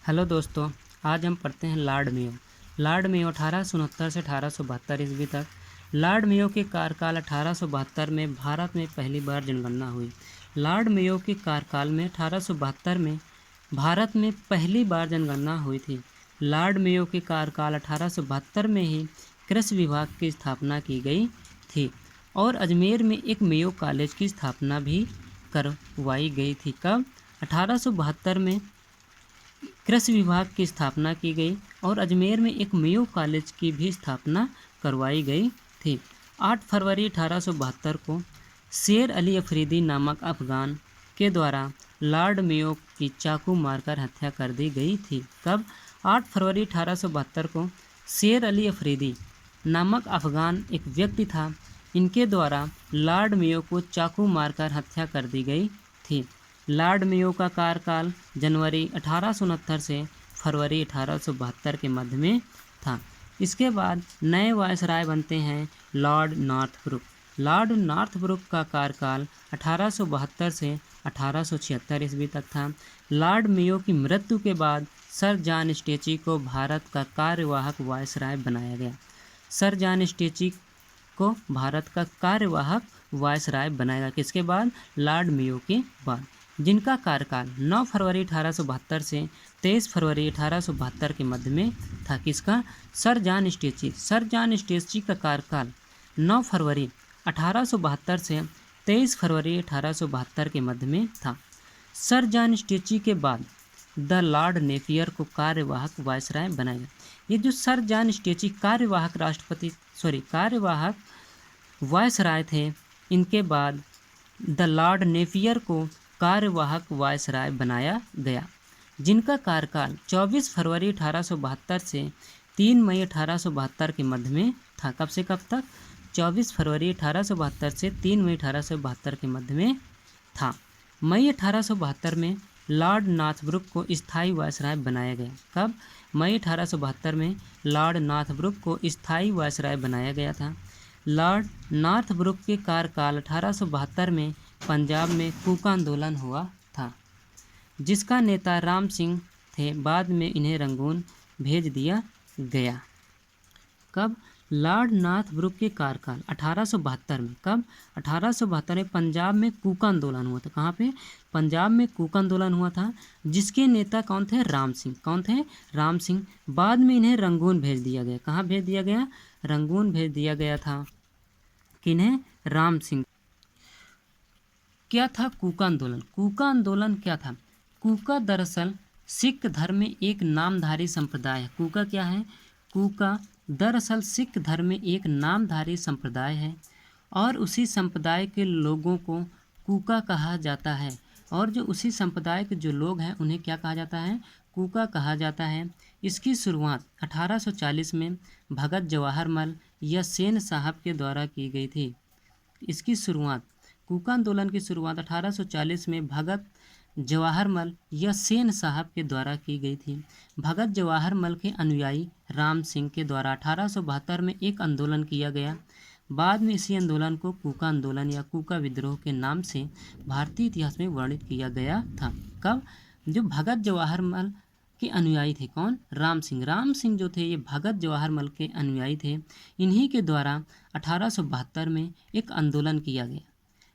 Hello दोस्तों, आज हम पढ़ते हैं लॉर्ड मेयो। लॉर्ड मेयो 1869 से 1872 ईस्वी तक। लॉर्ड मेयो के कार्यकाल 1872 में भारत में पहली बार जनगणना हुई। लॉर्ड मेयो के कार्यकाल में 1872 में भारत में पहली बार जनगणना हुई थी। लॉर्ड मेयो के कार्यकाल 1872 में ही कृषि विभाग की स्थापना की गई थी और अजमेर में एक मेयो कॉलेज की स्थापना भी करवाई गई थी। कब? 1872 में कृषि विभाग की स्थापना की गई और अजमेर में एक मेयो कॉलेज की भी स्थापना करवाई गई थी। 8 फरवरी 1872 को शेर अली अफरीदी नामक अफगान के द्वारा लॉर्ड मेयो की चाकू मारकर हत्या कर दी गई थी। कब? 8 फरवरी 1872 को शेर अली अफरीदी नामक अफगान एक व्यक्ति था, इनके द्वारा लॉर्ड मेयो को चाकू मारकर हत्या कर दी गई थी। लॉर्ड मेयो का कार्यकाल जनवरी 1869 से फरवरी 1872 के मध्य में था। इसके बाद नए वायसराय बनते हैं लॉर्ड नॉर्थब्रुक। लॉर्ड नॉर्थब्रुक का कार्यकाल 1872 से 1876 ईस्वी तक था। लॉर्ड मेयो की मृत्यु के बाद सर जॉन स्टेची को भारत का कार्यवाहक वायसराय बनाया गया। सर जॉन स्टेची को भारत का कार्यवाहक वायसराय बनाया। किसके बाद? लॉर्ड मेयो के बाद, जिनका कार्यकाल 9 फरवरी 1872 से 23 फरवरी 1872 के मध्य में था। किसका? Sir John Strachey. Sir John Strachey का कार्यकाल 9 फरवरी 1872 से 23 फरवरी 1872 के मध्य में था। सर जॉन स्टेची के बाद द लॉर्ड नेपियर को कार्यवाहक वायसराय बनाया गया। ये जो सर जॉन स्टेची कार्यवाहक वायसराय थे, इनके बाद द लॉर्ड नेपियर को कार्यवाहक वायसराय बनाया गया, जिनका कार्यकाल 24 फरवरी 1872 से 3 मई 1872 के मध्य में था। कब से कब तक? 24 फरवरी 1872 से 3 मई 1872 के मध्य में था। मई 1872 में लॉर्ड नॉर्थब्रुक को स्थायी वायसराय बनाया गया। कब? मई 1872 में लॉर्ड नॉर्थब्रुक को स्थायी वायसराय बनाया गया था। लॉर्ड नॉर्थब्रुक के कार्यकाल 1872 में पंजाब में कूका आंदोलन हुआ था, जिसका नेता राम सिंह थे। बाद में इन्हें रंगून भेज दिया गया। कब? लॉर्ड नॉर्थब्रुक के कार्यकाल 1872 में। कब? 1872 में पंजाब में कूका आंदोलन हुआ था। कहाँ पे? पंजाब में कूका आंदोलन हुआ था, जिसके नेता कौन थे? राम सिंह। कौन थे? राम सिंह। बाद में इन्हें रंगून भेज दिया गया। कहाँ भेज दिया गया? रंगून भेज दिया गया था। किन्हें? राम सिंह। क्या था कूका आंदोलन? कूका आंदोलन क्या था? कूका दरअसल सिख धर्म में एक नामधारी संप्रदाय है। कूका क्या है? कूका दरअसल सिख धर्म में एक नामधारी संप्रदाय है और उसी संप्रदाय के लोगों को कूका कहा जाता है। और जो उसी संप्रदाय के जो लोग हैं, उन्हें क्या कहा जाता है? कूका कहा जाता है। इसकी शुरुआत 1840 में भगत जवाहर मल या सेन साहब के द्वारा की गई थी। इसकी शुरुआत, कूका आंदोलन की शुरुआत 1840 में भगत जवाहर मल या सेन साहब के द्वारा की गई थी। भगत जवाहर मल के अनुयायी राम सिंह के द्वारा 1872 में एक आंदोलन किया गया। बाद में इसी आंदोलन को कूका आंदोलन या कूका विद्रोह के नाम से भारतीय इतिहास में वर्णित किया गया था। कब? जो भगत जवाहर मल के अनुयायी थे। कौन? राम सिंह। राम सिंह जो थे, ये भगत जवाहर मल के अनुयायी थे। इन्हीं के द्वारा 1872 में एक आंदोलन किया गया।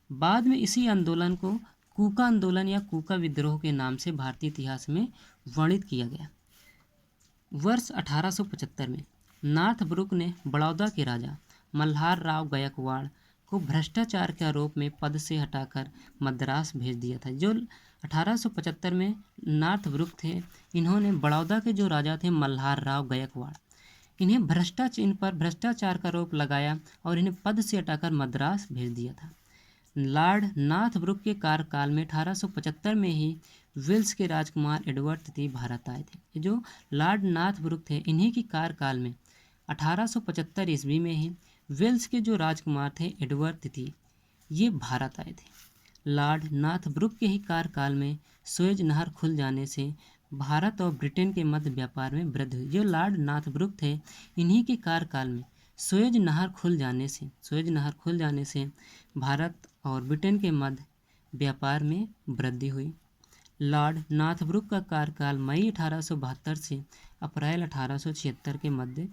बाद में इसी आंदोलन को कूका आंदोलन या कूका विद्रोह के नाम से भारतीय इतिहास में वर्णित किया गया। वर्ष 1875 में नॉर्थब्रुक ने बड़ौदा के राजा मल्हार राव गायकवाड़ को भ्रष्टाचार के आरोप में पद से हटाकर मद्रास भेज दिया था। जो 1875 में नॉर्थब्रुक थे, इन्होंने बड़ौदा के जो राजा थे मल्हार राव गायकवाड़, इन पर भ्रष्टाचार का आरोप लगाया और इन्हें पद से हटाकर मद्रास भेज दिया था। लॉर्ड नॉर्थब्रुक के कार्यकाल में 1875 में ही वेल्स के राजकुमार एडवर्ड तृतीय भारत आए थे। ये जो लॉर्ड नॉर्थब्रुक थे, इन्हीं के कार्यकाल में 1875 ईस्वी में ही वेल्स के जो राजकुमार थे एडवर्ड तृतीय, ये भारत आए थे। लॉर्ड नॉर्थब्रुक के ही कार्यकाल में सुएज नहर खुल जाने से भारत और ब्रिटेन के मध्य व्यापार में वृद्धि हुई। जो लॉर्ड नॉर्थब्रुक थे, इन्हीं के कार्यकाल में सुएज नहर खुल जाने से भारत और ब्रिटेन के मध्य व्यापार में वृद्धि हुई। लॉर्ड नॉर्थब्रुक का कार्यकाल मई 1872 से अप्रैल 1876 के मध्य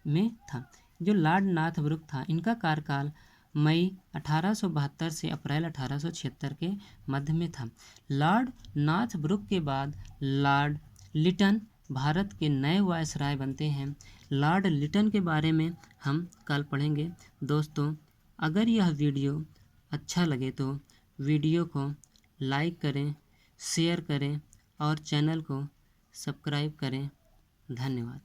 में था। जो लॉर्ड नॉर्थब्रुक था, इनका कार्यकाल मई 1872 से अप्रैल 1876 के मध्य में था। लॉर्ड नॉर्थब्रुक के बाद लॉर्ड लिटन भारत के नए वायसराय बनते हैं। लॉर्ड लिटन के बारे में हम कल पढ़ेंगे। दोस्तों, अगर यह वीडियो अच्छा लगे तो वीडियो को लाइक करें, शेयर करें और चैनल को सब्सक्राइब करें। धन्यवाद।